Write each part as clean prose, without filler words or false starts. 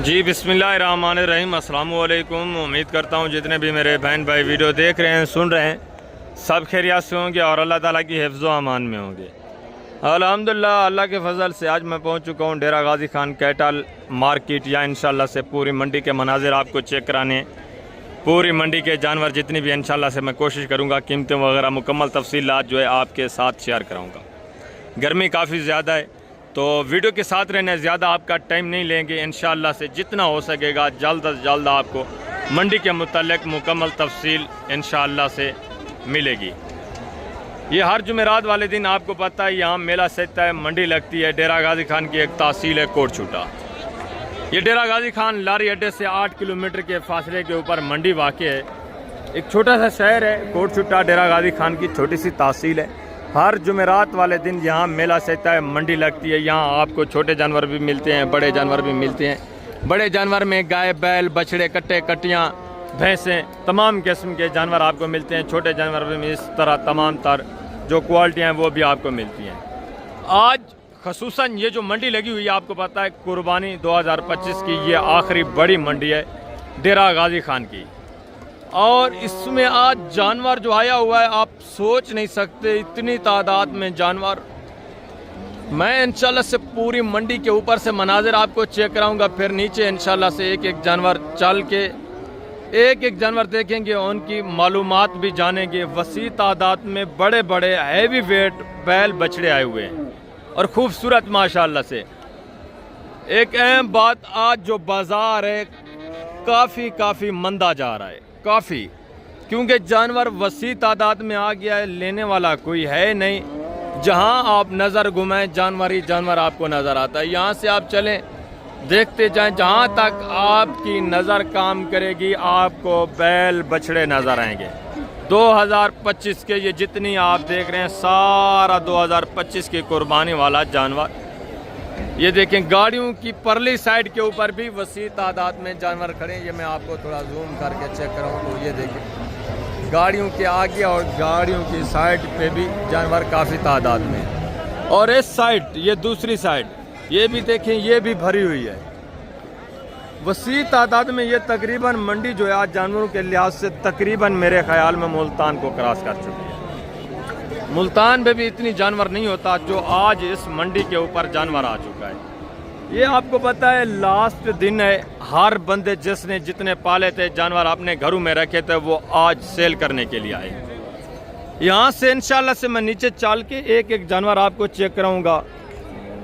जी बिस्मिल्लाहिर्रहमानिर्रहीम, अस्सलाम वालेकुम। उम्मीद करता हूँ जितने भी मेरे बहन भाई वीडियो देख रहे हैं, सुन रहे हैं, सब खैरियत से होंगे और अल्लाह ताला की हिफ्ज़ व अमान में होंगे। अल्हम्दुलिल्लाह, अल्लाह के फजल से आज मैं पहुँच चुका हूँ डेरा गाजी खान कैटल मार्केट, या इंशाल्लाह से पूरी मंडी के मनाजिर आपको चेक कराने, पूरी मंडी के जानवर जितनी भी इंशाल्लाह से मैं कोशिश करूँगा कीमतें वगैरह मुकम्मल तफसीलात जो है आपके साथ शेयर कराऊँगा। गर्मी काफ़ी ज़्यादा है तो वीडियो के साथ रहने, ज़्यादा आपका टाइम नहीं लेंगे। इंशाल्लाह से जितना हो सकेगा जल्द अज जल्द आपको मंडी के मुतालिक मुकम्मल तफसील इंशाल्लाह से मिलेगी। ये हर जुमेरात वाले दिन आपको पता है यहाँ मेला सजता है, मंडी लगती है। डेरा गाजी खान की एक तहसील है कोटछुटा। ये डेरा गाजी खान लारी अड्डे से 8 किलोमीटर के फासले के ऊपर मंडी वाक़ है। एक छोटा सा शहर है कोटछुटा, डेरा गाजी खान की छोटी सी तहसील है। हर जुमेरात वाले दिन यहाँ मेला सजता है, मंडी लगती है। यहाँ आपको छोटे जानवर भी मिलते हैं, बड़े जानवर भी मिलते हैं। बड़े जानवर में गाय, बैल, बछड़े, कट्टे, कटियाँ, भैंसें, तमाम किस्म के जानवर आपको मिलते हैं। छोटे जानवर में इस तरह तमाम तर जो क्वालिटियाँ हैं वो भी आपको मिलती हैं। आज खसूसन ये जो मंडी लगी हुई है, आपको पता है कुर्बानी 2025 की ये आखिरी बड़ी मंडी है डेरा गाजी खान की। और इसमें आज जानवर जो आया हुआ है आप सोच नहीं सकते, इतनी तादाद में जानवर। मैं इंशाल्लाह से पूरी मंडी के ऊपर से मनाजिर आपको चेक कराऊंगा, फिर नीचे इंशाल्लाह से एक एक जानवर चल के एक एक जानवर देखेंगे, उनकी मालूमात भी जानेंगे। वसी तादाद में बड़े बड़े हैवी वेट बैल बछड़े आए हुए हैं और खूबसूरत माशाल्लाह से। एक अहम बात, आज जो बाज़ार है काफ़ी मंदा जा रहा है, काफ़ी, क्योंकि जानवर वसी तादाद में आ गया है, लेने वाला कोई है नहीं। जहां आप नज़र घुमाएं जानवर ही जानवर आपको नज़र आता है। यहाँ से आप चलें, देखते जाएं, जहां तक आपकी नज़र काम करेगी आपको बैल बछड़े नज़र आएंगे। 2025 के ये जितनी आप देख रहे हैं सारा 2025 की कुर्बानी वाला जानवर। ये देखें गाड़ियों की परली साइड के ऊपर भी वसी तादाद में जानवर खड़े हैं। ये मैं आपको थोड़ा जूम करके चेक कराऊँ तो ये देखें गाड़ियों के आगे और गाड़ियों की साइड पे भी जानवर काफ़ी तादाद में। और इस साइड, ये दूसरी साइड, ये भी देखें, ये भी भरी हुई है वसी तादाद में। ये तकरीबन मंडी जो है आज जानवरों के लिहाज से तकरीबन मेरे ख्याल में मुल्तान को क्रॉस कर चुकी है। मुल्तान में भी इतनी जानवर नहीं होता जो आज इस मंडी के ऊपर जानवर आ चुका है। ये आपको पता है लास्ट दिन है, हर बंदे जिसने जितने पाले थे जानवर अपने घरों में रखे थे वो आज सेल करने के लिए आए। यहाँ से इंशाल्लाह से मैं नीचे चल के एक एक जानवर आपको चेक कराऊंगा।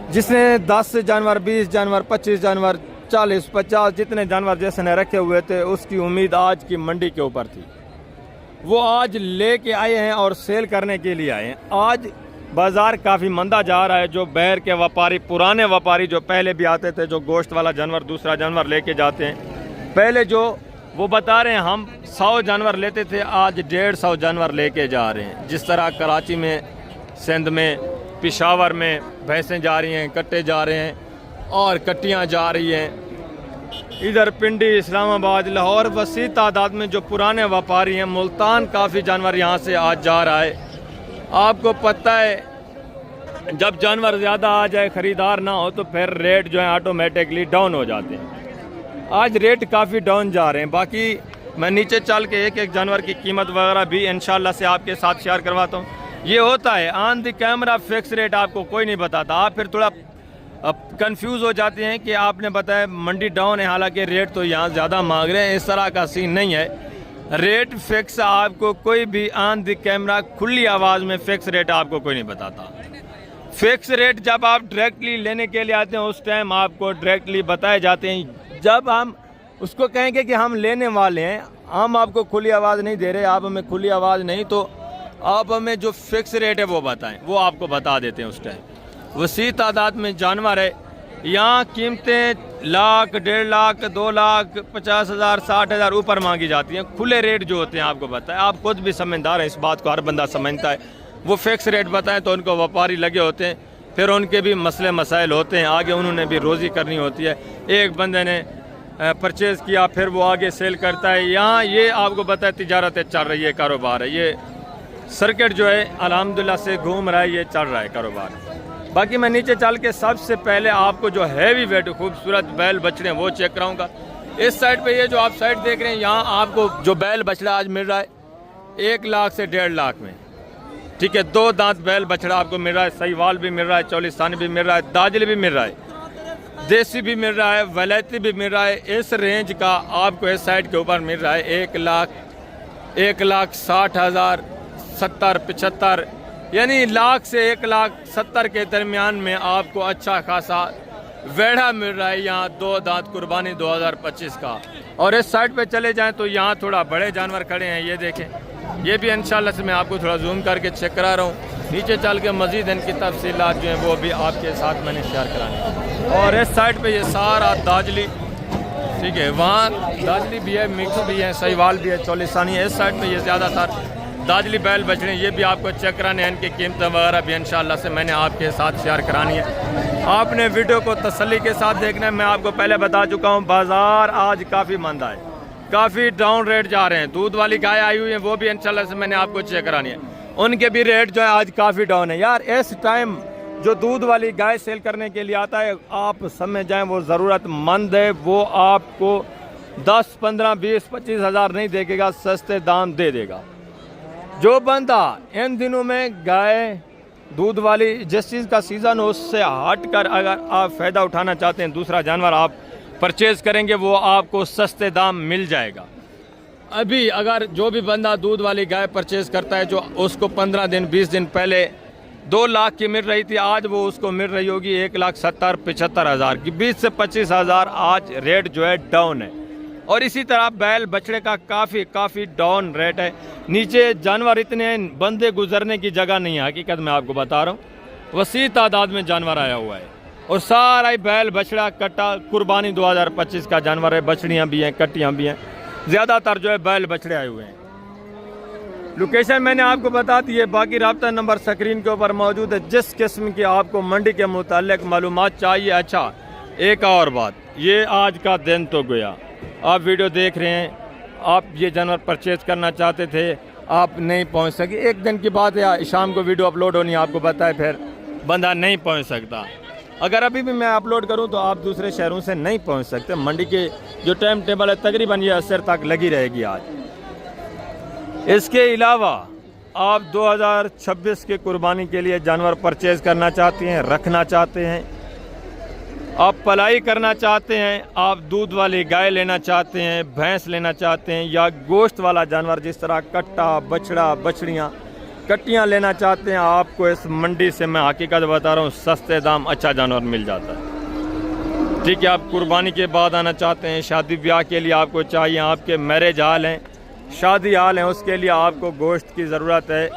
जिसने 10 जानवर, 20 जानवर, 25 जानवर, 40, 50 जितने जानवर जिसने रखे हुए थे उसकी उम्मीद आज की मंडी के ऊपर थी, वो आज लेके आए हैं और सेल करने के लिए आए हैं। आज बाज़ार काफ़ी मंदा जा रहा है। जो बैर के व्यापारी, पुराने व्यापारी जो पहले भी आते थे, जो गोश्त वाला जानवर दूसरा जानवर लेके जाते हैं, पहले जो वो बता रहे हैं हम 100 जानवर लेते थे, आज 150 जानवर लेके जा रहे हैं। जिस तरह कराची में, सिंध में, पेशावर में भैंसें जा रही हैं, कट्टे जा रहे हैं और कट्टियाँ जा रही हैं। इधर पिंडी, इस्लामाबाद, लाहौर वसी तादाद में जो पुराने व्यापारी हैं, मुल्तान काफ़ी जानवर यहाँ से आज जा रहा है। आपको पता है जब जानवर ज़्यादा आ जाए, ख़रीदार ना हो, तो फिर रेट जो है ऑटोमेटिकली डाउन हो जाते हैं। आज रेट काफ़ी डाउन जा रहे हैं। बाकी मैं नीचे चल के एक एक जानवर की कीमत वगैरह भी इंशाल्लाह से आपके साथ शेयर करवाता हूँ। ये होता है on the camera fix rate आपको कोई नहीं बताता, आप फिर थोड़ा कंफ्यूज हो जाते हैं कि आपने बताया मंडी डाउन है, हालांकि रेट तो यहाँ ज़्यादा मांग रहे हैं। इस तरह का सीन नहीं है। रेट फिक्स आपको कोई भी ऑन द कैमरा खुली आवाज़ में फिक्स रेट आपको कोई नहीं बताता। फिक्स रेट जब आप डायरेक्टली लेने के लिए आते हैं उस टाइम आपको डायरेक्टली बताए जाते हैं। जब हम उसको कहेंगे कि हम लेने वाले हैं, हम आपको खुली आवाज़ नहीं दे रहे, आप हमें खुली आवाज़ नहीं, तो आप हमें जो फिक्स रेट है वो बताएं, वो आपको बता देते हैं उस टाइम। वसी तादाद में जानवर है। यहाँ कीमतें लाख, 1.5 लाख, 2 लाख, 50,000, 60,000 ऊपर मांगी जाती हैं। खुले रेट जो होते हैं आपको बताएं, आप खुद भी समझदार हैं, इस बात को हर बंदा समझता है। वो फिक्स रेट बताएं तो उनको व्यापारी लगे होते हैं, फिर उनके भी मसले मसाइल होते हैं, आगे उन्होंने भी रोज़ी करनी होती है। एक बंदे ने परचेज़ किया, फिर वो आगे सेल करता है। यहाँ ये आपको बताए तिजारत चल रही है, कारोबार है, ये सर्किट जो है अल्हम्दुलिल्लाह से घूम रहा है, ये चल रहा है कारोबार। बाकी मैं नीचे चल के सबसे पहले आपको जो हैवी वेट खूबसूरत बैल बछड़े वो चेक कराऊंगा। इस साइड पे ये जो आप साइड देख रहे हैं, यहाँ आपको जो बैल बछड़ा आज मिल रहा है 1 लाख से 1.5 लाख में, ठीक है। 2 दांत बैल बछड़ा आपको मिल रहा है, सहीवाल भी मिल रहा है, चौलिस्तानी भी मिल रहा है, दाजली भी मिल रहा है, देसी भी मिल रहा है, वलैती भी मिल रहा है। इस रेंज का आपको इस साइड के ऊपर मिल रहा है 1,60,000, 70, 75, यानी लाख से 1,70,000 के दरमियान में आपको अच्छा खासा वेढ़ा मिल रहा है यहाँ 2 दांत कुर्बानी 2025 का। और इस साइड पे चले जाएं तो यहाँ थोड़ा बड़े जानवर खड़े हैं, ये देखें, ये भी इंशाल्लाह से मैं आपको थोड़ा जूम करके चेक करा रहा हूँ। नीचे चल के मज़ीद इनकी तफसीलात जो हैं वो भी आपके साथ मैंने शेयर करानी। और इस साइड पे ये सारा दाजली, ठीक है, वहाँ दाजली भी है, मिक्स भी है, सहीवाल भी है, चौलिस्तानी है। इस साइड पे ये ज़्यादातर दाजली बैल बछड़े, ये भी आपको चेक कराने हैं। इनकी कीमतें वगैरह भी इंशाल्लाह से मैंने आपके साथ शेयर करानी है। आपने वीडियो को तसल्ली के साथ देखना है। मैं आपको पहले बता चुका हूँ, बाज़ार आज काफ़ी मंदा है, काफ़ी डाउन रेट जा रहे हैं। दूध वाली गाय आई हुई है, वो भी इंशाल्लाह से मैंने आपको चेक करानी है, उनके भी रेट जो है आज काफ़ी डाउन है। यार इस टाइम जो दूध वाली गाय सेल करने के लिए आता है, आप समझ जाएं वो ज़रूरतमंद है, वो आपको 10, 15, 20, 25 हज़ार नहीं देगा, सस्ते दाम दे देगा। जो बंदा इन दिनों में गाय दूध वाली जिस चीज़ का सीज़न हो उससे हट कर अगर आप फ़ायदा उठाना चाहते हैं, दूसरा जानवर आप परचेज़ करेंगे, वो आपको सस्ते दाम मिल जाएगा। अभी अगर जो भी बंदा दूध वाली गाय परचेज़ करता है, जो उसको 15 दिन 20 दिन पहले 2 लाख की मिल रही थी, आज वो उसको मिल रही होगी 1,70,000 75 हज़ार की। 20 से 25 हज़ार आज रेट जो है डाउन है। और इसी तरह बैल बछड़े का काफ़ी डाउन रेट है। नीचे जानवर इतने, बंदे गुजरने की जगह नहीं है, हकीकत में आपको बता रहा हूँ। वसी तादाद में जानवर आया हुआ है और सारा ही बैल बछड़ा कट्टा कुर्बानी 2025 का जानवर है। बछड़ियाँ भी हैं, कट्टियाँ भी हैं, ज़्यादातर जो है बैल बछड़े आए हुए हैं। लोकेशन मैंने आपको बता दी है, बाकी राब्ता नंबर स्क्रीन के ऊपर मौजूद है। जिस किस्म की आपको मंडी के मुताल्लिक मालूमात चाहिए। अच्छा, एक और बात, ये आज का दिन तो गया, आप वीडियो देख रहे हैं, आप ये जानवर परचेज करना चाहते थे, आप नहीं पहुंच सके। एक दिन की बात है, शाम को वीडियो अपलोड होनी है, आपको पता है, फिर बंदा नहीं पहुंच सकता। अगर अभी भी मैं अपलोड करूं तो आप दूसरे शहरों से नहीं पहुंच सकते। मंडी के जो टाइम टेबल है तकरीबन ये असर तक लगी रहेगी आज। इसके अलावा आप 2026 के कुर्बानी के लिए जानवर परचेज करना चाहते हैं, रखना चाहते हैं, आप पलाई करना चाहते हैं, आप दूध वाली गाय लेना चाहते हैं, भैंस लेना चाहते हैं, या गोश्त वाला जानवर जिस तरह कट्टा, बछड़ा, बछड़ियाँ, कट्टियाँ लेना चाहते हैं, आपको इस मंडी से मैं हकीकत बता रहा हूँ सस्ते दाम अच्छा जानवर मिल जाता है। ठीक है, आप कुर्बानी के बाद आना चाहते हैं, शादी ब्याह के लिए आपको चाहिए, आपके मैरिज हाल हैं, शादी हाल हैं, उसके लिए आपको गोश्त की ज़रूरत है,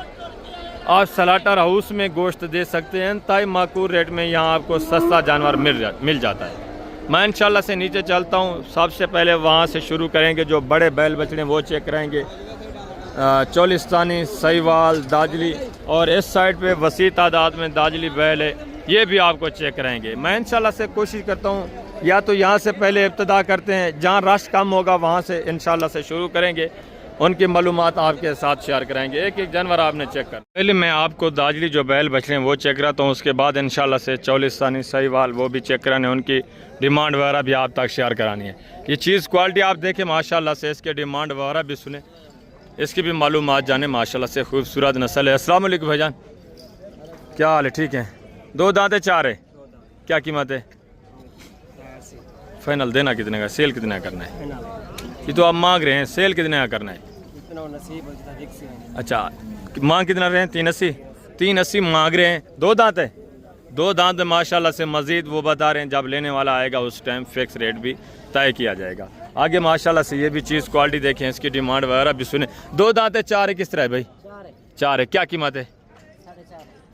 आप स्लाटर हाउस में गोश्त दे सकते हैं। ताई माकूल रेट में यहाँ आपको सस्ता जानवर मिल जाता है। मैं इंशाल्लाह से नीचे चलता हूँ, सबसे पहले वहाँ से शुरू करेंगे, जो बड़े बैल बछड़े वो चेक करेंगे, चौलिस्तानी, सहीवाल, दाजली, और इस साइड पे वसी तादाद में दाजली बैल है, ये भी आपको चेक करेंगे। मैं इंशाल्लाह से कोशिश करता हूँ, या तो यहाँ से पहले इब्तिदा करते हैं, जहाँ रश कम होगा वहाँ से इंशाल्लाह से शुरू करेंगे, उनकी मालूमात आपके साथ शेयर करेंगे। एक एक जानवर आपने चेक कर, पहले मैं आपको दाजली जो बैल बछड़े हैं वो चेक कराता हूँ, उसके बाद इंशाल्लाह से चौलिस्तानी, सहीवाल वो भी चेक कराने, उनकी डिमांड वगैरह भी आप तक शेयर करानी है। ये चीज़ क्वालिटी आप देखें माशाल्लाह से, इसके डिमांड वगैरह भी सुने, इसकी भी मालूमात जाने। माशाल्लाह से खूबसूरत नस्ल है। अस्सलाम वालेकुम भाईजान, क्या हाल है? ठीक है। 2 दांत है, 4 है, क्या कीमत है? फाइनल देना कितने का, सेल कितना करना है? ये तो आप मांग रहे हैं, सेल कितने का करना है? अच्छा, मांग कितना रहे हैं? 380, 380 मांग रहे हैं। 2 दांत है, 2 दांत में माशाल्लाह से मजीद वो बता रहे हैं, जब लेने वाला आएगा उस टाइम फिक्स रेट भी तय किया जाएगा। आगे माशाल्लाह से ये भी चीज़ क्वालिटी देखें, इसकी डिमांड वगैरह भी सुने। 2 दांत है, 4 है, किस तरह है भाई? 4 है, क्या कीमत है?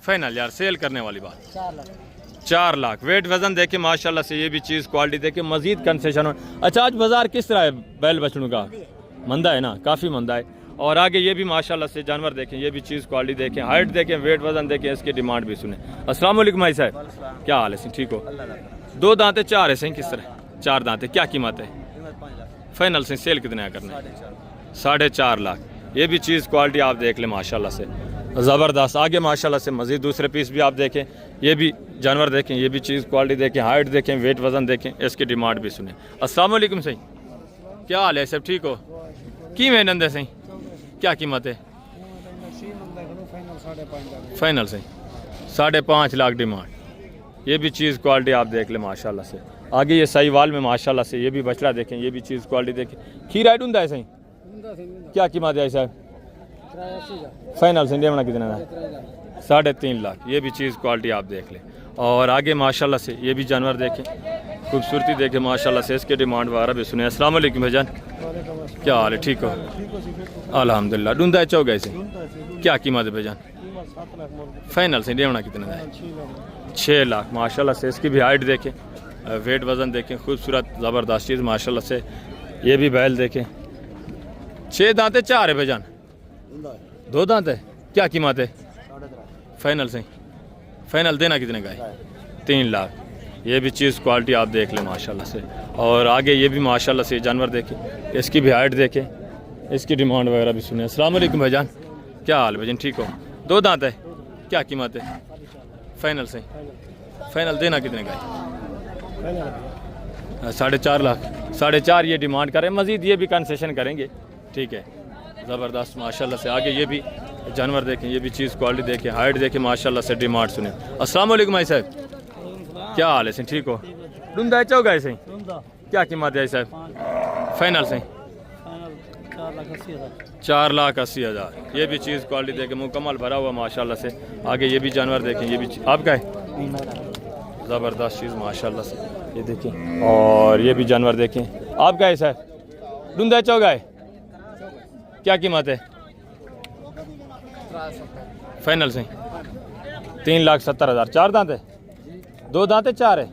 फाइनल यार, सेल करने वाली बात 4 लाख। वेट वजन देखे माशाल्लाह से, ये भी चीज़ क्वालिटी देखे, मजीद कंसेशन हो। अच्छा, आज बाजार किस तरह है बैल बछड़ों का? मंदा है ना, काफ़ी मंदा है। और आगे ये भी माशाल्लाह से जानवर देखें, ये भी चीज़ क्वालिटी देखें, हाइट देखें, वेट वजन देखें, इसकी डिमांड भी सुने। अस्सलाम वालेकुम भाई साहब, क्या हाल है सिंह? ठीक हो? 2 दांत है, 4 है सिंह, किस तरह? 4 दांत है, क्या कीमत है? फाइनल से सेल कितने करना है? 4.5 लाख। ये भी चीज़ क्वालिटी आप देख लें माशाल्लाह से, ज़बरदस्त। आगे माशाल्लाह से मज़ीद दूसरे पीस भी आप देखें, ये भी जानवर देखें, ये भी चीज़ क्वालिटी देखें, हाइट देखें, वेट वज़न देखें, इसकी डिमांड भी सुने। अस्सलाम वालेकुम सही, क्या हाल है? सब ठीक हो? की में नंदे सही, क्या कीमत है? फाइनल सही 5.5 लाख डिमांड। ये भी चीज़ क्वालिटी आप देख लें माशाल्लाह से। आगे ये साहिवाल में माशाल्लाह से ये भी बछड़ा देखें, ये भी चीज़ क्वालिटी देखें। खीर हाइट होता है सही, क्या कीमत है साहब? फाइनल से देना कितना है? 3.5 लाख। ये भी चीज़ क्वालिटी आप देख लें। और आगे माशाल्लाह से ये भी जानवर देखें, खूबसूरती देखें माशाल्लाह से, इसके डिमांड वगैरह भी सुने। अस्सलाम वालेकुम भाईजान, क्या हाल है? ठीक हो? अल्हम्दुलिल्लाह। ढूंढा है चौगाई से, क्या कीमत है भाईजान? फाइनल से देना कितना है? 6 लाख। माशाल्लाह से इसकी भी हाइट देखें, वेट वज़न देखें, खूबसूरत ज़बरदस्त चीज़ माशाल्लाह से। ये भी बैल देखें, 6 दांत है, 4 है भाईजान? 2 दांत है, क्या कीमत है? फाइनल से फाइनल देना कितने का है? 3 लाख। ये भी चीज़ क्वालिटी आप देख लें माशाल्लाह से। और आगे ये भी माशाल्लाह से जानवर देखें, इसकी भी हाइट देखें, इसकी डिमांड वगैरह भी सुने। अस्सलाम वालेकुम भाईजान, क्या हाल भाईजान? ठीक हो? 2 दांत है, क्या कीमत है? फाइनल से फाइनल देना कितने का है? 4.5 लाख। 4.5 ये डिमांड करें, मज़ीद ये भी कंसेशन करेंगे, ठीक है। ज़बरदस्त माशाल्लाह से। आगे ये भी जानवर देखें, ये भी चीज़ क्वालिटी देखें, हाइट देखें माशाल्लाह से, डिमांड सुने। अस्सलाम वालेकुम भाई साहब, क्या हाल है सही? ठीक हो? ढूंढा है चौगाई सही, क्या कीमत है साहब? फाइनल से 4,80,000। ये भी चीज़ क्वालिटी देखें, मुकम्मल भरा हुआ माशाल्लाह से। आगे ये भी जानवर देखें, ये भी आपका है, ज़बरदस्त चीज़ माशाल्लाह से, ये देखें। और ये भी जानवर देखें, आपका है साहब? ढूंढा है चौगाई, क्या कीमत है? फाइनल से 3,70,000। 4 दांत है, 2 दांत है, 4 है?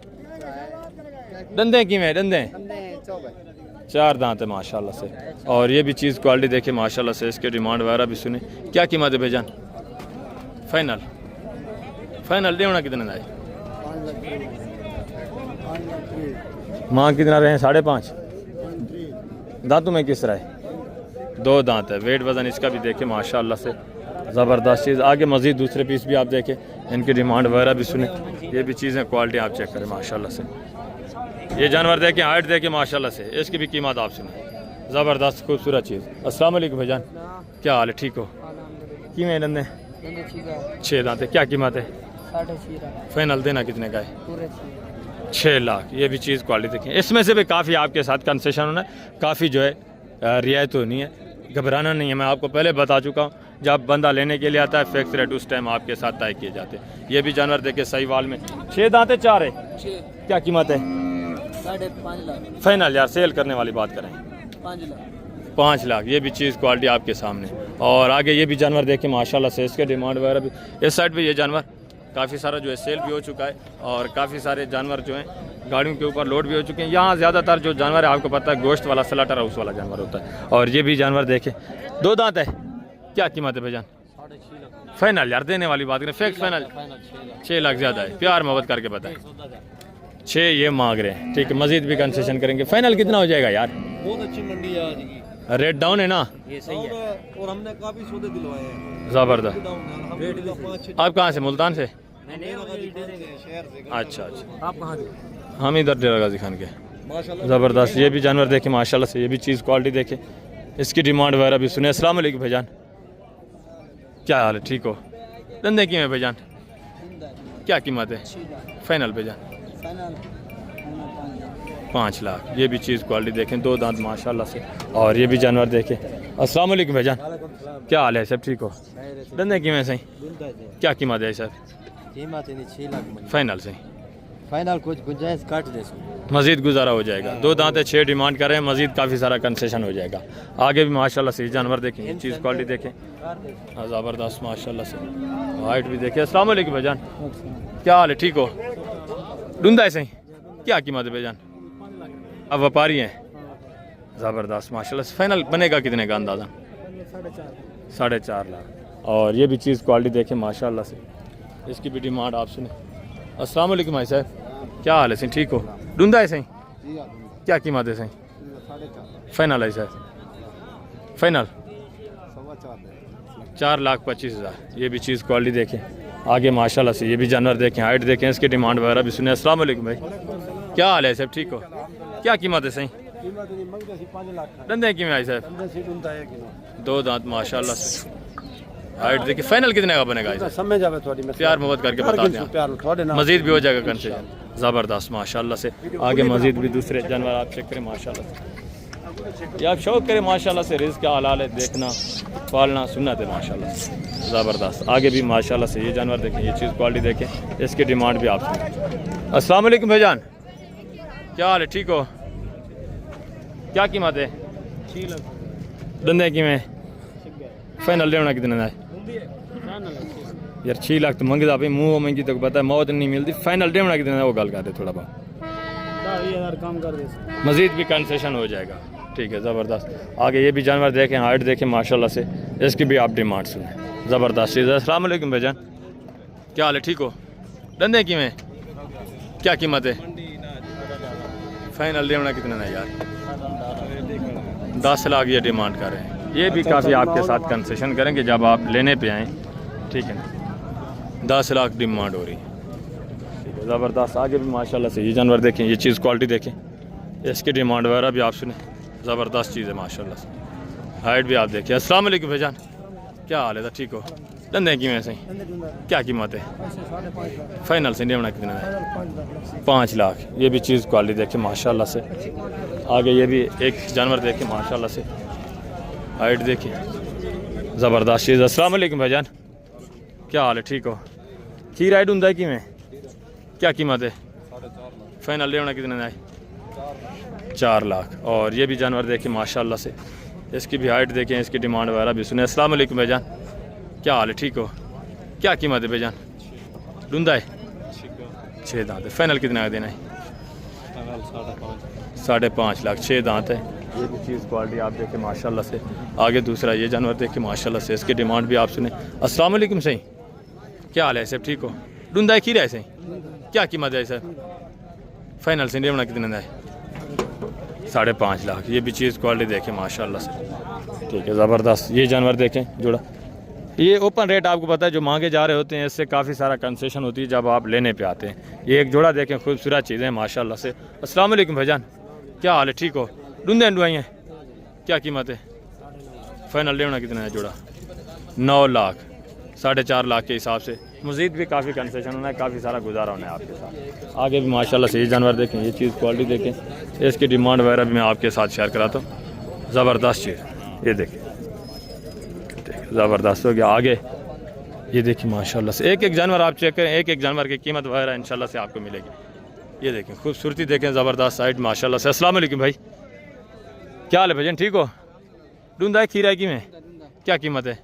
दंदे की में दंदे 4 दांत है माशाल्लाह से। और ये भी चीज़ क्वालिटी देखे माशाल्लाह से, इसके डिमांड वगैरह भी सुने। क्या कीमत है भाईजान? फाइनल फाइनल देना कितना है? माँ कितना रहे हैं? 5.5। दांतों में किस तरह है? 2 दांत है। वेट वज़न इसका भी देखें माशाल्लाह से, ज़बरदस्त चीज़। आगे मज़ीद दूसरे पीस भी आप देखें, इनकी डिमांड वगैरह भी सुने। ये भी चीज़ें क्वालिटी आप चेक करें माशाल्लाह से। ये जानवर देखें, हाइट देखें माशाल्लाह से, इसकी भी कीमत आप सुने। ज़बरदस्त खूबसूरत चीज़। अस्सलाम वालेकुम भाईजान, क्या हाल है? ठीक हो? कि में दंदे 6 दांत है, क्या कीमत है? फाइनल देना कितने का है? 6 लाख। ये भी चीज़ क्वालिटी देखें, इसमें से भी काफ़ी आपके साथ कंसेशन होना है, काफ़ी जो है रियायत होनी है, घबराना नहीं है। मैं आपको पहले बता चुका हूँ, जब बंदा लेने के लिए आता है फिक्स रेट उस टाइम आपके साथ तय किए जाते हैं। ये भी जानवर देखे साहिवाल में, 6 दांत है, 4 है, क्या कीमत है? 5.5 लाख। फाइनल यार, सेल करने वाली बात करें, 5 लाख। ये भी चीज़ क्वालिटी आपके सामने। और आगे ये भी जानवर देखें माशाल्लाह से, इसके डिमांड वगैरह भी। इस साइड पे ये जानवर काफ़ी सारा जो है सेल भी हो चुका है, और काफ़ी सारे जानवर जो हैं गाड़ियों के ऊपर लोड भी हो चुके हैं। यहाँ ज़्यादातर जो जानवर है आपको पता है गोश्त वाला, स्लॉटर हाउस वाला जानवर होता है। और ये भी जानवर देखें, 2 दांत है, क्या कीमत है भाईजान? फाइनल यार, देने वाली बात करें, फिक्स फाइनल 6 लाख। ज़्यादा है, प्यार मोहब्बत करके बताएं। 6 ये मांग रहे हैं, ठीक है, मज़ीद भी कंसेशन करेंगे। फाइनल कितना हो जाएगा यार? बहुत अच्छी मंडी है आज की, रेट डाउन है ना? ये सही है। और हमने काफी सौदे दिलवाए हैं, ज़बरदस्त। आप कहाँ से? मुल्तान से? अच्छा अच्छा, आप कहाँ से? हम इधर डेरा गाजी खान के। ज़बरदस्त। ये भी जानवर देखें माशाल्लाह से, ये भी चीज़ क्वालिटी देखें, इसकी डिमांड वगैरह भी सुने। अस्सलाम वालेकुम भाईजान, क्या हाल है? ठीक हो? धंधे की में भाईजान, क्या कीमत है? फाइनल भाईजान 5 लाख। ये भी चीज़ क्वालिटी देखें, 2 दांत माशाल्लाह से। और ये भी जानवर देखें। अस्सलाम वालेकुम भाईजान, क्या हाल है? सब ठीक हो? धंधे की में सही, क्या कीमत है सर? कीमत 6 लाख। फाइनल सही, फाइनल कुछ गुंजाइश काट दे, मज़ीद गुजारा हो जाएगा। 2 दांत है, 6 डिमांड कर रहे हैं, मज़ीद काफ़ी सारा कंसेशन हो जाएगा। आगे भी माशाल्लाह से जानवर देखें, ये चीज़ क्वालिटी देखें, ज़बरदस्त माशाल्लाह से, हाइट भी देखें। अस्सलाम वालेकुम भाईजान, क्या हाल है? ठीक हो? ढूंढा है सही, क्या कीमत है भाईजान? अब व्यापारी हैं, ज़बरदस्त माशाल्लाह से। फाइनल बनेगा कितने का अंदाज़ा? 4.5 लाख। और ये भी चीज़ क्वालिटी देखें माशाल्लाह से, इसकी भी डिमांड आप सुने। अस्सलाम वालेकुम भाई साहब, क्या हाल है सही? ठीक हो? ढूंढा है सही, क्या कीमत है सही? फाइनल है सर? फाइनल 4,25,000। ये भी चीज़ क्वालिटी देखें, आगे माशाल्लाह से ये भी जानवर देखें, हाइट देखें, इसकी डिमांड वगैरह भी सुने। अस्सलाम वालेकुम भाई, क्या हाल है सब ठीक हो? क्या कीमत है सही? दंदे की में आई साहब? 2 दांत माशाल्लाह से, हाइट देखिए। फाइनल कितने का बनेगा? प्यार मोहब्बत करके बता दें, मजीद भी हो जाएगा कंसेशन। ज़बरदस्त माशाल्लाह से। आगे मजीद भी दूसरे जानवर आप चेक करें माशाल्लाह से, ये आप शौक करें माशाल्लाह से। रिज़्क़ का हलाल है, देखना पालना सुन्नत है माशाल्लाह से। ज़बरदस्त। आगे भी माशाल्लाह से ये जानवर देखें, ये चीज़ क्वालिटी देखें, इसकी डिमांड भी आप सुनें। अस्सलाम वालेकुम भाईजान, क्या हाल है ठीक हो? क्या कीमत है? दंदे की में फाइनल लेना कितने का है यार? 6 लाख तो मंगता भाई, मुँह मंगी तो पता है मौत नहीं मिलती। फाइनल लेना कितने का वो गल कर दे थोड़ा बहुत, कम कर दे, मजीद भी कंसेशन हो जाएगा। ठीक है ज़बरदस्त। आगे ये भी जानवर देखें, हाइट देखें माशाल्लाह से, इसकी भी आप डिमांड सुने। ज़बरदस्त चीज़ है। अस्सलाम वालेकुम भाईजान, क्या हाल है ठीक हो? दंदे की में क्या कीमत है? फाइनल लेना कितने का यार? 10 लाख ये डिमांड कर रहे हैं। ये भी काफ़ी आपके साथ कंसेशन करेंगे जब आप लेने पे आएँ, ठीक है ना? 10 लाख डिमांड हो रही है, ठीक है ज़बरदस्त। आगे भी माशाल्लाह से ये जानवर देखें, ये चीज़ क्वालिटी देखें, इसकी डिमांड वगैरह भी आप सुने। ज़बरदस्त चीज़ है माशाल्लाह से, हाइट भी आप देखिए। अस्सलाम वालेकुम भाईजान, क्या हाल है? ठीक हो? धंधे की में से क्या कीमत है? फाइनल से लेना कितने है? 5 लाख। ये भी चीज़ क्वालिटी देखें माशाल्लाह से। आगे ये भी एक जानवर देखें माशाल्लाह से, हाइट देखिए, ज़बरदस्त चीज़। अस्सलाम वालेकुम भाईजान, क्या हाल है ठीक हो? खीर हाइट होता है कि में क्या कीमत है? फाइनल लेना कितने है? 4 लाख। और ये भी जानवर देखें माशाल्लाह से, इसकी भी हाइट देखें, इसकी डिमांड वगैरह भी सुने। अस्सलाम वालेकुम भाईजान, क्या हाल है ठीक हो? क्या कीमत है भाईजान? डूंदा है? 6 दांत है। फाइनल कितना का देना है? 5.5 लाख। 6 दांत है। ये भी चीज़ क्वालिटी आप देखें माशाल्लाह से। आगे दूसरा ये जानवर देखें माशाल्लाह से, इसकी डिमांड भी आप सुने। अस्सलाम वालेकुम सही, क्या हाल है सब ठीक हो? डूंदा है खीरा है सही, क्या कीमत है सर? फाइनल से लेना कितने का है? 5.5 लाख। ये भी चीज़ क्वालिटी देखें माशाल्लाह से, ठीक है ज़बरदस्त। ये जानवर देखें जोड़ा, ये ओपन रेट आपको पता है, जो मांगे जा रहे होते हैं इससे काफ़ी सारा कंसेशन होती है जब आप लेने पे आते हैं। ये एक जोड़ा देखें, खूबसूरत चीज़ें माशाल्लाह से। अस्सलाम वालेकुम भाईजान, क्या हाल है ठीक हो? डूंदे डुआई हैं, क्या कीमत है? फाइनल लेना कितना है जोड़ा? 9 लाख। 4.5 लाख के हिसाब से मज़ीद भी काफ़ी कंसेशन होना है, काफ़ी सारा गुजारा होना है आपके साथ। आगे भी माशाल्लाह से ये जानवर देखें, ये चीज़ क्वालिटी देखें, इसकी डिमांड वगैरह भी मैं आपके साथ शेयर कराता हूँ। ज़बरदस्त चीज़ ये देखें, ज़बरदस्त हो गया। आगे ये देखिए माशाल्लाह से, एक एक जानवर आप चेक करें, एक एक जानवर की कीमत वगैरह इंशाल्लाह से आपको मिलेगी। ये देखें खूबसूरती देखें, ज़बरदस्त साइड माशाल्लाह से। अस्सलाम वालेकुम भाई, क्या हाल है भाईजान ठीक हो? डूंदा है खीरा की में क्या कीमत है?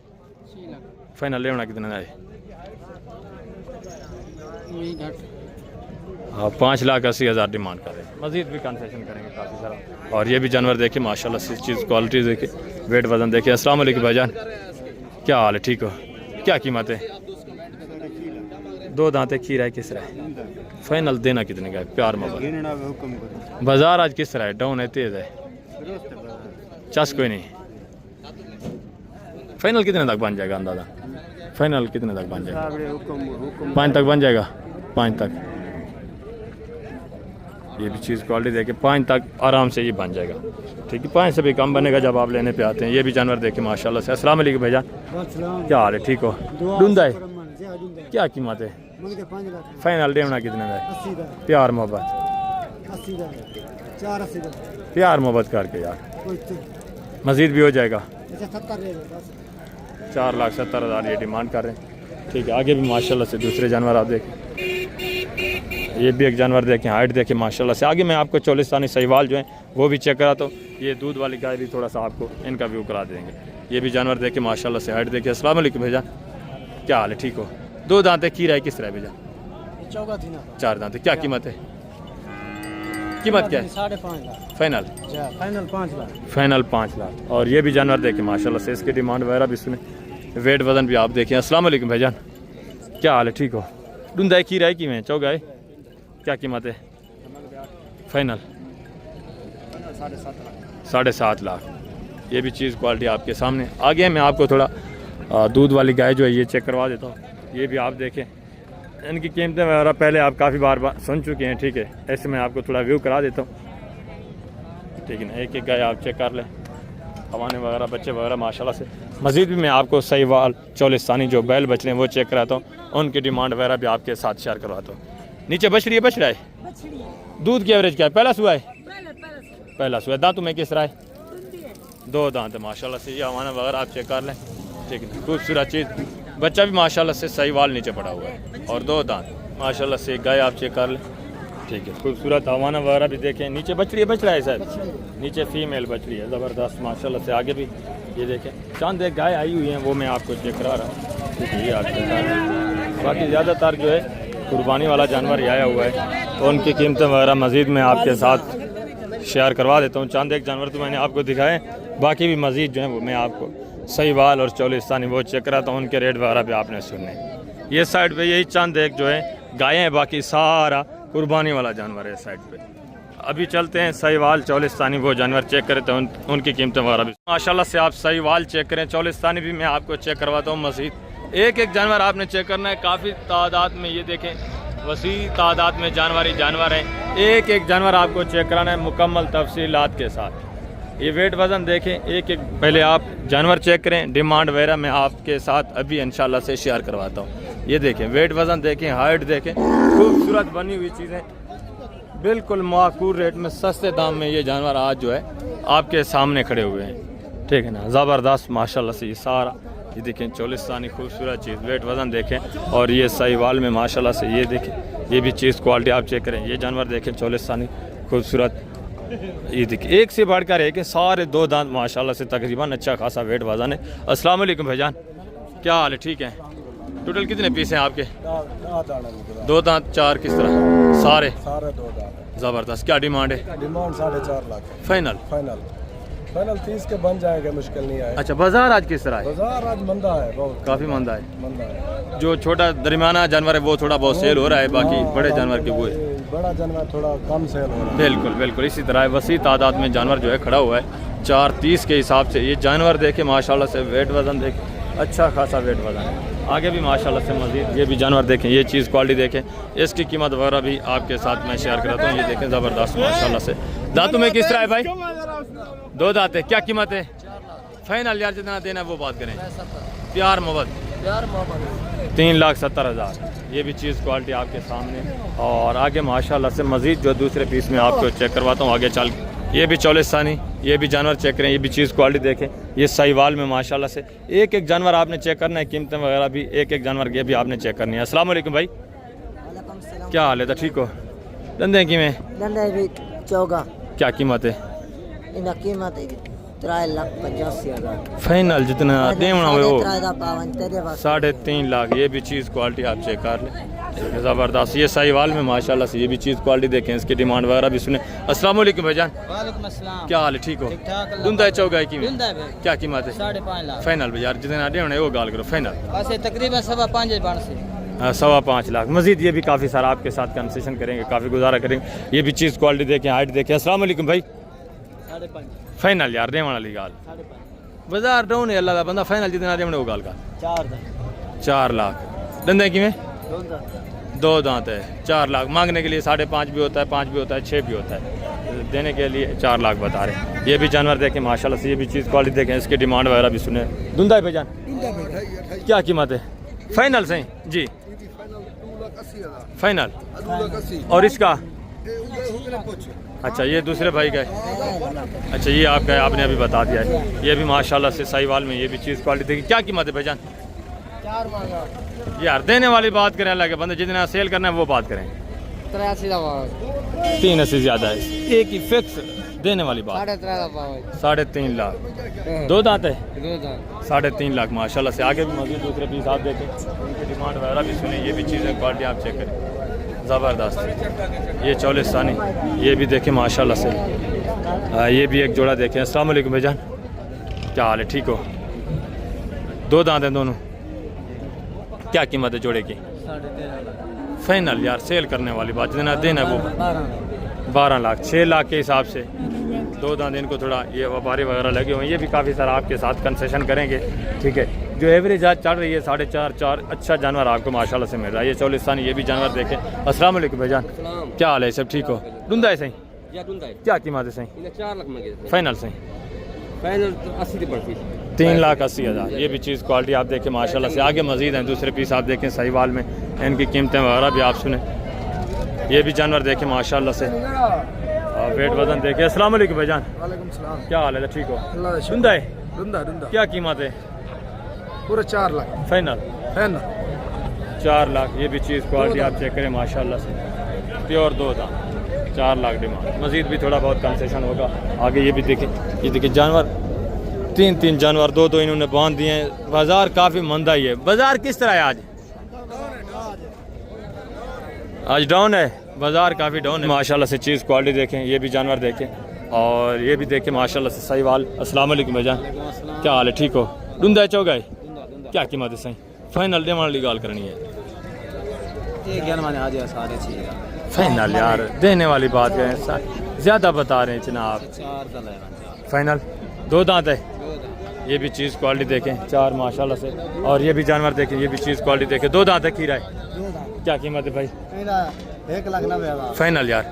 फाइनल लेना कितना है? हाँ 5,80,000 डिमांड कर रहे हैं, मज़ीद भी कंसेशन करेंगे काफ़ी सारा। और ये भी जानवर देखिए माशाल्लाह से, चीज़ क्वालिटी देखिए, वेट वज़न देखिए। अस्सलाम वालेकुम भाईजान, क्या हाल है ठीक हो? क्या कीमत है? 2 दांत खीरा है, किस तरह है? फाइनल देना कितने का है? प्यार मोहब्बत। बाजार आज किस तरह है? डाउन है, तेज़ है? चस कोई नहीं। फाइनल कितने तक बन जाएगा अंदाज़ा? फाइनल कितने तक बन जाएगा? 5 तक बन जाएगा। 5 तक। ये भी चीज़ क्वालिटी देखे, 5 तक आराम से ये बन जाएगा, ठीक है। 5 से भी कम बनेगा जब आप लेने पे आते हैं। ये भी जानवर देखे माशाल्लाह से। अस्सलाम वालेकुम भाईजान, क्या हाल है ठीक हो? डूंदा है, क्या कीमत है? फाइनल लेना कितने का? प्यार मोहब्बत, प्यार मोहब्बत करके यार, मज़ीद भी हो जाएगा। 4,70,000 ये डिमांड कर रहे हैं, ठीक है। आगे भी माशाल्लाह से दूसरे जानवर आप देखें, ये भी एक जानवर देखें, हाइट देखें माशाल्लाह से। आगे मैं आपको चोलिस्तानी सहीवाल जो है वो भी चेक करा, तो ये दूध वाली गाय भी थोड़ा सा आपको इनका व्यू करा देंगे। ये भी जानवर देखें माशाल्लाह से, हाइट देखें। अस्सलाम वालेकुम भैया, क्या हाल है ठीक हो? 2 दांत खीरा है, किस तरह भैया? 4 दांत। क्या कीमत है? कीमत क्या है? 5.5 lakh. Final? Final 5 lakh. Final 5 lakh. और ये भी जानवर देखें माशाल्लाह से, इसकी डिमांड वगैरह भी सुने, वेट वजन भी आप देखें। अस्सलाम वालेकुम भाईजान, क्या हाल है ठीक हो? डूंदा खीरा है कि में चौगा है, क्या कीमत है? फाइनल 7.5 लाख। ये भी चीज़ क्वालिटी आपके सामने। आगे मैं आपको थोड़ा दूध वाली गाय जो है ये चेक करवा देता हूँ। ये भी आप देखें, इनकी कीमतें वगैरह पहले आप काफ़ी बार सुन चुके हैं, ठीक है। ऐसे मैं आपको थोड़ा व्यू करा देता हूँ, ठीक है ना। एक एक गाय आप चेक कर लें, हवाने वगैरह बच्चे वगैरह माशाल्लाह से। मज़ीद भी मैं आपको सहीवाल चौलिस्तानी जो बैल बच रहे हैं वो चेक कराता हूँ, उनकी डिमांड वगैरह भी आपके साथ शेयर करवाता हूँ। नीचे बछड़ी है, बछड़ा है, दूध की एवरेज क्या है? पहला सुआ है, पहला सुआ है। दांतों में किस तरह है? 2 दांत है माशाल्लाह से। ये हवाना वगैरह आप चेक कर लें, ठीक है। खूबसूरत चीज़, बच्चा भी माशाल्लाह से सहीवाल नीचे पड़ा हुआ है और 2 दांत माशाल्लाह से। गाय आप चेक कर लें, ठीक है। खूबसूरत हवाना वगैरह भी देखें। नीचे बछड़ी है, बछड़ा है शायद, नीचे फीमेल बछड़ी है, ज़बरदस्त माशाल्लाह से। आगे भी ये देखें, चांद एक गाय आई हुई है, वो मैं आपको चेक करा रहा हूँ, ठीक है। ये आप चेक कर लें। बाकी ज़्यादातर जो है कुर्बानी वाला जानवर ही आया हुआ है, तो उनकी कीमतें वगैरह मज़ीद मैं आपके साथ शेयर करवा देता हूँ। चांद एक जानवर तो मैंने आपको दिखाए, बाकी भी मज़ीद जो है वो मैं आपको सहीवाल और चौलिस्तानी वो चेक कराता हूँ, उनके रेट वगैरह भी आपने सुनने। ये साइड पे यही चंद एक जो है गायें हैं, बाकी सारा कुर्बानी वाला जानवर है साइड पे। अभी चलते हैं सहीवाल चौलिस्तानी वो जानवर चेक करें तो उनकी कीमतें वगैरह भी माशाल्लाह से। आप सहीवाल चेक करें, चौलिस्तानी भी मैं आपको चेक करवाता हूँ। मज़ीद एक एक जानवर आपने चेक करना है, काफ़ी तादाद में। ये देखें, वसी तादाद में जानवर ही जानवर हैं। एक एक जानवर आपको चेक कराना है मुकम्मल तफसीलात के साथ। ये वेट वज़न देखें, एक एक पहले आप जानवर चेक करें, डिमांड वगैरह मैं आपके साथ अभी इंशाल्लाह से शेयर करवाता हूँ। ये देखें, वेट वज़न देखें, हाइट देखें, खूबसूरत बनी हुई चीज़ें, बिल्कुल माकूल रेट में, सस्ते दाम में ये जानवर आज जो है आपके सामने खड़े हुए हैं, ठीक है ना। ज़बरदस्त माशाल्लाह से। ये सारा ये देखें चौलिस्तानी खूबसूरत चीज़, वेट वज़न देखें, और ये सहीवाल में माशाल्लाह से। ये देखें, ये भी चीज़ क्वालिटी आप चेक करें। ये जानवर देखें चौलिस्तानी खूबसूरत, ये देखिए एक से बढ़कर एक है, सारे 2 दांत माशाल्लाह से, तकरीबन अच्छा खासा वेट वज़न है। अस्सलाम वालेकुम भाईजान, क्या हाल है? ठीक है। टोटल कितने पीस हैं आपके? 2 दांत, 4 किस तरह? सारे 2 दांत। ज़बरदस्त। क्या डिमांड है? डिमांड 4.5 लाख। फाइनल? फाइनल 30 के बन जाएंगे, मुश्किल नहीं है। अच्छा, बाजार आज किस तरह है? बाजार आज मंदा है, बहुत काफ़ी मंदा है। मंदा है। जो छोटा दरमियाना जानवर है वो थोड़ा बहुत सेल हो रहा है, बाकी बड़े जानवर के वो है, बड़ा जानवर थोड़ा कम सेल हो रहा है। बिल्कुल बिल्कुल इसी तरह वसी तादाद में जानवर जो है खड़ा हुआ है 4.30 के हिसाब से। ये जानवर देखे माशाल्लाह से, वेट वज़न देखे, अच्छा खासा वेट वज़न है। आगे भी माशाल्लाह से मज़ीद ये भी जानवर देखें, ये चीज़ क्वालिटी देखें, इसकी कीमत वगैरह भी आपके साथ मैं शेयर कराता हूँ। ये देखें ज़बरदस्त माशाल्लाह से। दांतों में किस तरह है भाई? 2 दांत है। क्या कीमत है? फाइनल यार जितना देना है वो बात करें, प्यार मोहब्बत 3,70,000। ये भी चीज़ क्वालिटी आपके सामने। और आगे माशाल्लाह से मज़ीद जो दूसरे पीस में आपको चेक करवाता हूँ आगे चल। ये भी चौलिस्तानी, ये भी जानवर चेक करें, ये भी चीज़ क्वालिटी देखें। ये सहीवाल में माशाल्लाह से एक एक जानवर आपने चेक करना है, कीमतें वगैरह भी एक एक जानवर की भी आपने चेक करनी है। अस्सलाम वालेकुम भाई, क्या हाल है? तो ठीक हो? धंधे की में चौगा क्या कीमत है? कीमत 3,85,000। फाइनल जितना देना हो 3.5 लाख। ये भी चीज़ क्वालिटी आप चेक कर लें, ज़बरदस्त। ये सहीवाल में माशाल्लाह से, ये भी चीज़ क्वालिटी देखें, इसकी डिमांड वगैरह भी सुने। अस्सलाम वालेकुम भाईजान, वालेकुम अस्सलाम। क्या हाल है? ठीक हो? धुंधा है चौगाई की में क्या कीमत है? 5.5 लाख। फाइनल यार जितना देना है वो गाल करो, फाइनल बस तकरीबन 5.25 बन से 5.25 लाख। मज़ीद ये भी काफ़ी सारा आपके साथ कंसेशन करेंगे, काफ़ी गुजारा करेंगे। ये भी चीज़ क्वालिटी देखें, हाइट देखें। अस्सलाम वालेकुम भाई, 5.5 फाइनल यार देने वाली गाल 5.5 बाजार डाउन है, अल्लाह का बंदा फाइनल जितना दे वो गाल का 4 लाख। धंधे की में 2 दांत है, 4 लाख। मांगने के लिए 5.5 भी होता है, 5 भी होता है, 6 भी होता है, देने के लिए 4 लाख बता रहे हैं। ये भी जानवर देखें माशाल्लाह से, ये भी चीज़ क्वालिटी देखें, इसकी डिमांड वगैरह भी सुने। धुंधा है भाईजान, क्या कीमत है? फाइनल सही जी, फाइनल। और इसका अच्छा ये दूसरे भाई का है, अच्छा ये आपका है, आपने अभी बता दिया है। ये भी माशाल्लाह से सहीवाल में, ये भी चीज़ क्वालिटी देखिए। क्या कीमत है भाईजान? 4 यार देने वाली बात करें, अल्लाह के बंदे जितना सेल करना है वो बात करें। 3.80 ज़्यादा है, एक ही फिक्स देने वाली बात। 3.5 लाख। 2 दांत है, 3.5 लाख माशाल्लाह से। आगे भी मज़ीद दूसरे पीस आप देखें, उनकी डिमांड वगैरह भी सुने। ये भी चीज़ें क्वालिटी आप चेक करें, ज़बरदस्त। ये चौलिस्तानी, ये भी देखें माशाल्लाह से। ये भी एक जोड़ा देखें। अस्सलाम वालेकुम भाईजान, क्या हाल है? ठीक हो? 2 दांत हैं दोनों। क्या कीमत है जोड़े की? फाइनल यार सेल करने वाली बात, जितना देना है वो 12 लाख। 6 लाख के हिसाब से 2 दांत इनको थोड़ा ये व्यापारी वगैरह लगे हुए हैं। ये भी काफ़ी सारा आपके साथ कंसेशन करेंगे, ठीक है। जो एवरेज आज चल रही है 4.5-4, अच्छा जानवर आपको माशाल्लाह से मिल रहा है। ये चौलिस्तानी ये भी जानवर देखें। अस्सलाम वालेकुम भाईजान, क्या हाल है, सब ठीक हो? डूंदा है सही, क्या कीमत है सही? 4 लाख मांगे फाइनल सही? फाइनल 80 बढ़ती 3,80,000। ये भी चीज़ क्वालिटी आप देखें माशाल्लाह से। आगे मजीद हैं दूसरे पीस आप देखें साहिवाल में, इनकी कीमतें वगैरह भी आप सुने। ये भी जानवर देखें माशाल्लाह से, और वेट वजन देखें। अस्सलाम वालेकुम भाईजान, वालेकुम सलाम। क्या हाल है, ठीक हो? अल्लाह का शुक्र। डूंदा है, डुंदा डुंदा क्या कीमत है? पूरा 4 लाख फाइनल है ना। 4 लाख। ये भी चीज़ क्वालिटी आप चेक करें माशाल्लाह से, प्योर 2 दांत, 4 लाख डिमांड। मजीद भी थोड़ा बहुत कंसेशन होगा आगे। ये भी देखें, ये देखिए जानवर 3 जानवर 2 इन्होंने बांध दिए हैं। बाजार काफ़ी मंदा ही है। बाजार किस तरह है आज? आज डाउन है, बाजार काफ़ी डाउन है माशाल्लाह से। चीज़ क्वालिटी देखें, ये भी जानवर देखें, और ये भी देखें माशाल्लाह से साहिवाल। अस्सलाम वालेकुम भाईजान, क्या हाल है, ठीक हो? डूंदा चौगाई, क्या कीमत है सही? फाइनल डिमांड की गाल करनी है फाइनल यार, देने वाली बात करें, ज़्यादा बता रहे हैं इतना आप। फाइनल 2 दांत है। ये भी चीज़ क्वालिटी देखें, 4 माशाल्लाह से। और ये भी जानवर देखें, ये भी चीज़ क्वालिटी देखें, 2 दांत है। खीरा है, क्या कीमत है भाई? 1,90,000 फाइनल यार,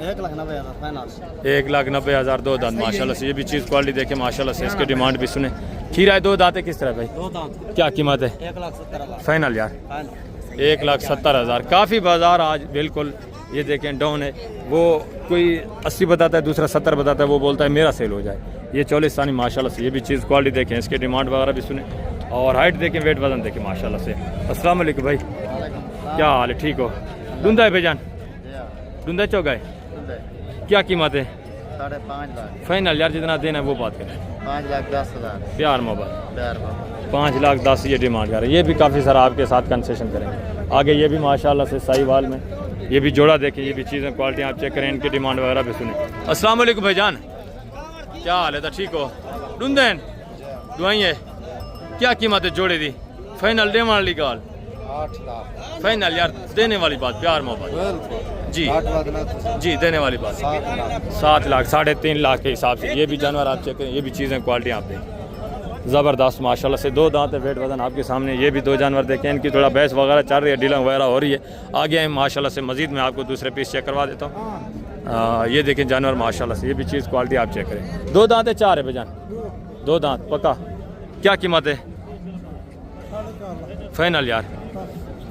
1,90,000 फाइनल 1,90,000 2 दांत माशाल्लाह से। ये भी चीज़ क्वालिटी देखें माशाल्लाह से, इसकी डिमांड भी सुने। खीरा है, 2 दांत है, किस तरह भाई? 2 दांत, क्या कीमत है? 1,70,000 फाइनल यार, 1,70,000। काफ़ी बाजार आज बिल्कुल ये देखें डाउन है। वो कोई 80 बताता है, दूसरा 70 बताता है, वो बोलता है मेरा सेल हो जाए। ये चौलिस्तानी माशाल्लाह से। ये भी चीज़ क्वालिटी देखें, इसकी डिमांड वगैरह भी सुने, और हाइट देखें, वेट वजन देखें माशाल्लाह से। अस्सलाम वालेकुम भाई, क्या हाल है, ठीक हो? डूंदा है भाईजान, डूंदा चौगा है, क्या कीमत है? 5.5 लाख फाइनल यार, जितना देना है वो बात करें। 5,10,000 प्यार मोहब्बत 5,10,000 ये डिमांड कर रहे हैं। ये भी काफ़ी सारा आपके साथ कंसेशन करेंगे आगे। ये भी माशाल्लाह से साहिवाल में, ये भी जोड़ा देखें, ये भी चीज़ें क्वालिटी आप चेक करें, इनकी डिमांड वगैरह भी सुने। अस्सलाम वालेकुम भाईजान, क्या हाल है, ठीक हो? डूंदेन दुआई है, क्या कीमत है जोड़े दी? फाइनल डिमांड वाली गाल 8 लाख फाइनल यार, देने वाली बात, प्यार मोहब्बत जी जी, देने वाली बात 7 लाख 3.5 लाख के हिसाब से। ये भी जानवर आप चेक करें, ये भी चीज़ें क्वालिटी आप देखें, ज़बरदस्त माशाल्लाह से। 2 दांत है, वेट वजन आपके सामने। ये भी 2 जानवर देखें, इनकी थोड़ा बहस वगैरह चल रही है, डीलिंग वगैरह हो रही है। आगे आए माशाल्लाह से, मजीद मैं आपको दूसरे पीस चेक करवा देता हूँ। ये देखें जानवर माशाल्लाह से, ये भी चीज़ क्वालिटी आप चेक करें। 2 दांत है, 4 है भाईजान, 2 दांत पक्का। क्या कीमत है? फाइनल यार,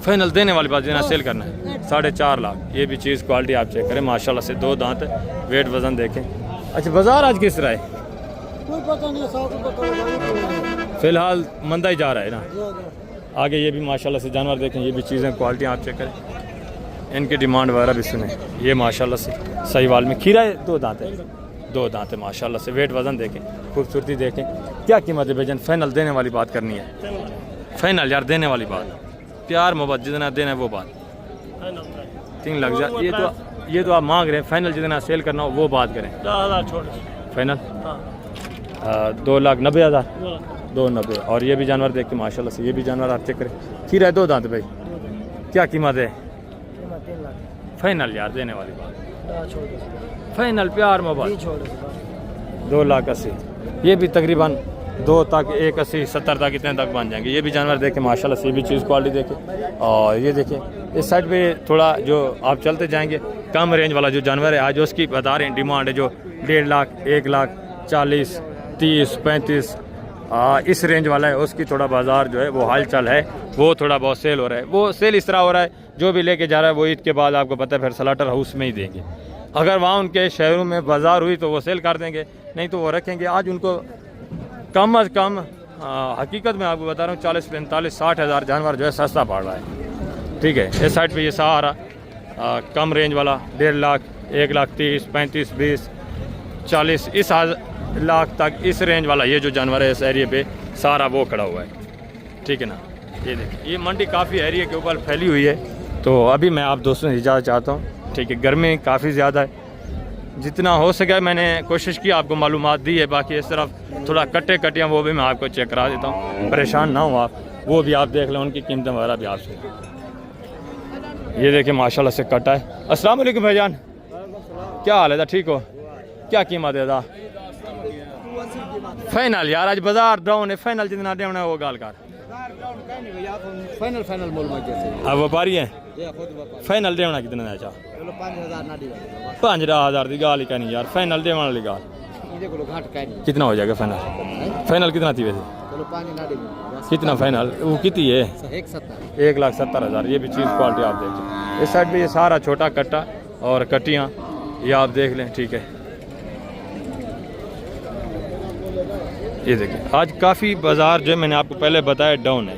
फाइनल देने वाली बात, देना सेल करना है 4.5 लाख। ये भी चीज़ क्वालिटी आप चेक करें माशाल्लाह से। 2 दांत है, वेट वजन देखें। अच्छा, बाजार आज किस तरह है? कोई पता नहीं, फिलहाल मंदा ही जा रहा है ना। आगे ये भी माशाल्लाह से जानवर देखें, ये भी चीज़ें क्वालिटी आप चेक करें, इनकी डिमांड वगैरह भी सुने। ये माशाल्लाह से साहिवाल में। खीरा है, 2 दांत है, 2 दांत है माशाल्लाह से। वेट वजन देखें, खूबसूरती देखें। क्या कीमत है भाईजान? फाइनल देने वाली बात करनी है। फाइनल यार, देने वाली बात, प्यार मोहब्बत, जितना देना है वो बात। 3 लाख ये तो आप मांग रहे हैं। फाइनल जितना सेल करना हो वो बात करें। फाइनल 2,90,000 2,90,000। और ये भी जानवर देख के माशाल्लाह से, ये भी जानवर आप चेक करें। खीरा है, 2 दांत भाई, क्या कीमत है? 3 लाख फाइनल यार, देने वाली बात, फाइनल प्यार मोहब्बत 2,80,000। ये भी तकरीबन 2 तक 1,80 70 तक इतने तक बन जाएंगे। ये भी जानवर देखें माशाल्लाह से, ये भी चीज़ क्वालिटी देखें। और ये देखें इस साइड पे थोड़ा जो आप चलते जाएंगे, कम रेंज वाला जो जानवर है आज उसकी बता रहे हैं डिमांड है, जो 1.5 लाख 1,40,000 30 35 इस रेंज वाला है, उसकी थोड़ा बाजार जो है वो हालचाल है, वो थोड़ा बहुत सेल हो रहा है। वो सेल इस तरह हो रहा है, जो भी लेके जा रहा है वो ईद के बाद आपको पता है फिर स्लॉटर हाउस में ही देंगे। अगर वहाँ उनके शहरों में बाजार हुई तो वो सेल कर देंगे, नहीं तो वो रखेंगे। आज उनको कम अज़ कम हकीकत में आपको बता रहा हूँ 40 45 60 हज़ार जानवर जो है सस्ता पड़ रहा है। ठीक है, इस साइड पे ये सहारा कम रेंज वाला 1.5 लाख 1,30,000 35 20 40 इस लाख तक इस रेंज वाला ये जो जानवर है इस एरिए पे सारा वो खड़ा हुआ है। ठीक है ना, ये देखिए ये मंडी काफ़ी एरिए के ऊपर फैली हुई है। तो अभी मैं आप दोस्तों से इजाज़त चाहता हूँ। ठीक है, गर्मी काफ़ी ज़्यादा है, जितना हो सके मैंने कोशिश की आपको मालूमात दी है। बाकी इस तरफ थोड़ा कट्टे कटियाँ वो भी मैं आपको चेक करा देता हूँ, परेशान ना हो आप, वो भी आप देख लें, उनकी कीमतें वगैरह भी आपसे। ये देखिए माशाल्लाह से कटा है। अस्सलाम वालेकुम भाईजान, क्या हाल है? ठीक हो? क्या कीमत है दा? फाइनल यार, आज बाजार डाउन है, फाइनल जितना डाउन है वो गाल कर फाइनल फाइनल मोल में जैसे आप व्यापारी हैं ये खुद व्यापार फाइनल देना कितने का चाह चलो 5000 ना दी 5000 की गाल ही कहनी यार फाइनल देने वाली गाल ये को घाट का नहीं कितना हो जाएगा फाइनल फाइनल कितना थी वैसे चलो 5 ना दी कितना फाइनल वो कितनी है 170 1,70,000 ये भी चीज़ क्वालिटी आप देख लें इस साइड पे ये सारा छोटा कट्टा और कट्टियाँ ये आप देख लें ठीक है ये देखिए आज काफ़ी बाज़ार जो है मैंने आपको पहले बताया डाउन है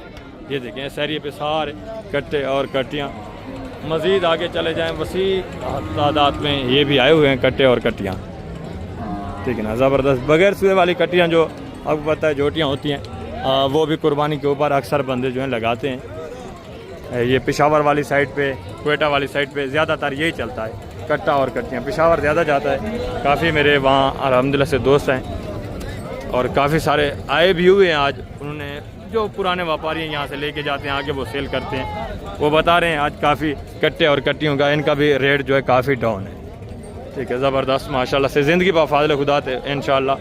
ये देखें इस एरिए पे सारे कट्टे और कट्टियाँ मज़ीद आगे चले जाएं वसी तादाद में ये भी आए हुए हैं कट्टे और कट्टियाँ ठीक है ना ज़बरदस्त बगैर सुए वाली कट्टियाँ जो आपको पता है जोटियाँ होती हैं वो भी कुर्बानी के ऊपर अक्सर बंदे जो हैं लगाते हैं ये पेशावर वाली साइड पे क्वेटा वाली साइड पे ज़्यादातर यही चलता है कट्टा और कट्टियाँ पेशावर ज़्यादा जाता है काफ़ी मेरे वहाँ अल्हम्दुलिल्लाह से दोस्त हैं और काफ़ी सारे आए भी हुए हैं आज उन्होंने जो पुराने व्यापारी हैं यहाँ से लेके जाते हैं आगे वो सेल करते हैं वो बता रहे हैं आज काफ़ी कट्टे और कट्टियों का इनका भी रेट जो है काफ़ी डाउन है ठीक है ज़बरदस्त माशाल्लाह से ज़िंदगी बाफाज़िल खुदा थे इंशाल्लाह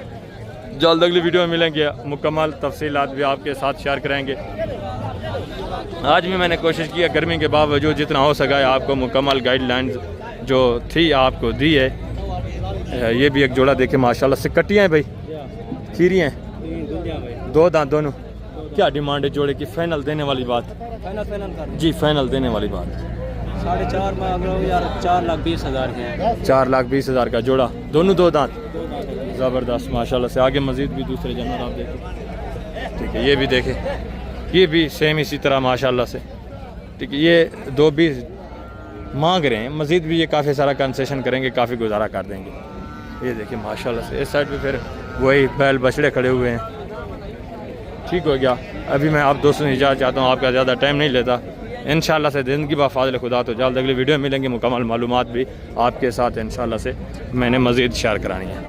जल्द अगली वीडियो में मिलेंगे मुकम्मल तफसीलात भी आपके साथ शेयर करेंगे आज भी मैंने कोशिश की है गर्मी के बावजूद जितना हो सका है आपको मुकम्मल गाइडलाइंस जो थी आपको दी है ये भी एक जोड़ा देखे माशाल्लाह से कट्टियाँ हैं भाई खीरी हैं 2 दांत दोनों क्या डिमांड है जोड़े की फाइनल देने वाली बात फाइनल कर जी फाइनल देने वाली बात 4.5 मांग रहा हूँ यार 4,20,000 के 4,20,000 का जोड़ा दोनों 2 दांत ज़बरदस्त माशाल्लाह से आगे मज़ीद भी दूसरे जानवर आप देखें ठीक है ये भी देखें ये भी सेम इसी तरह माशाल्लाह से ठीक है ये 2,20 मांग रहे हैं मज़ीद भी ये काफ़ी सारा कंसेशन करेंगे काफ़ी गुजारा कर देंगे ये देखिए माशाल्लाह से इस साइड पे फिर वही बैल बछड़े खड़े हुए हैं ठीक हो गया अभी मैं आप दोस्तों से इजाज़त चाहता हूँ आपका ज़्यादा टाइम नहीं लेता इंशाल्लाह से ज़िंदगी बाफाज़िल खुदा तो जल्द अगली वीडियो में मिलेंगे मुकम्मल मालूमात भी आपके साथ इंशाल्लाह से मैंने मज़ीद शेयर करानी है।